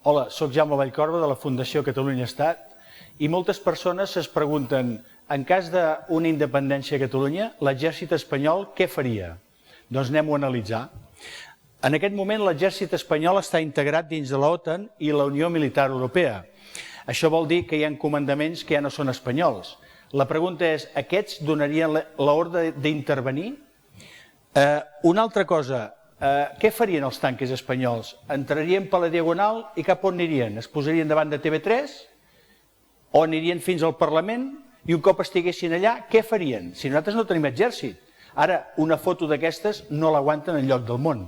Hola, soc Jaume Vallcorba de la Fundació Catalunya Estat i moltes persones es pregunten, en cas d'una independència a Catalunya, l'exèrcit espanyol què faria? Doncs anem-ho a analitzar. En aquest moment l'exèrcit espanyol està integrat dins de l'OTAN i la Unió Militar Europea. Això vol dir que hi ha comandaments que ja no són espanyols. La pregunta és, aquests donarien l'ordre d'intervenir? Una altra cosa, què farien els tanques espanyols? Entrarien per la Diagonal i cap on anirien? Es posarien davant de TV3? O anirien fins al Parlament? I un cop estiguessin allà, què farien? Si nosaltres no tenim exèrcit. Ara, una foto d'aquestes no l'aguanten enlloc del món.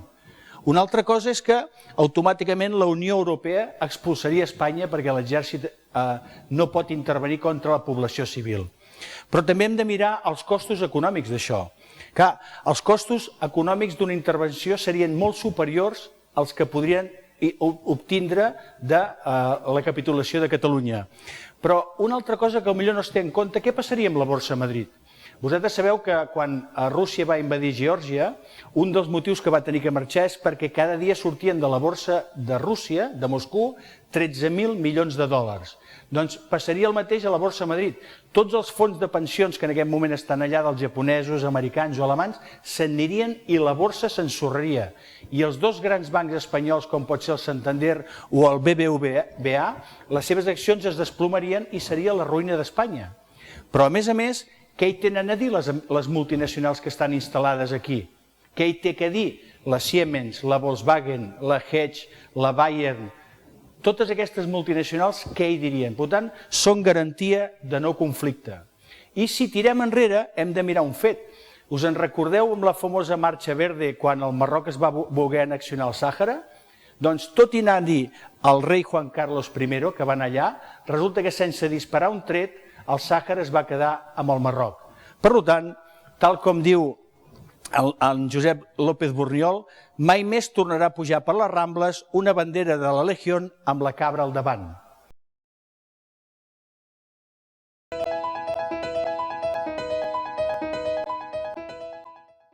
Una altra cosa és que automàticament la Unió Europea expulsaria Espanya perquè l'exèrcit no pot intervenir contra la població civil. Però també hem de mirar els costos econòmics d'això. Clar, els costos econòmics d'una intervenció serien molt superiors als que podrien obtindre de la capitulació de Catalunya. Però una altra cosa que potser no es té en compte, què passaria amb la Borsa a Madrid? Vosaltres sabeu que quan Rússia va invadir Geòrgia, un dels motius que va tenir que marxar és perquè cada dia sortien de la borsa de Rússia, de Moscou, 13.000 milions de dòlars. Doncs passaria el mateix a la Borsa a Madrid. Tots els fons de pensions que en aquest moment estan allà, dels japonesos, americans o alemans, se'n anirien i la borsa s'ensorraria. I els dos grans bancs espanyols, com pot ser el Santander o el BBVA, les seves accions es desplomarien i seria la ruïna d'Espanya. Però a més, què hi tenen a dir les multinacionals que estan instal·lades aquí? Què hi té a dir la Siemens, la Volkswagen, la Hedge, la Bayern? Totes aquestes multinacionals, què hi dirien? Per tant, són garantia de no conflicte. I si tirem enrere, hem de mirar un fet. Us en recordeu amb la famosa Marxa Verde quan el Marroc es va voler annexionar el Sàhara? Doncs tot i anar a dir al rei Juan Carlos I, que van allà, resulta que sense disparar un tret, el Sàhara es va quedar amb el Marroc. Per tant, tal com diu en Josep López Borriol, mai més tornarà a pujar per les Rambles una bandera de la Legión amb la cabra al davant.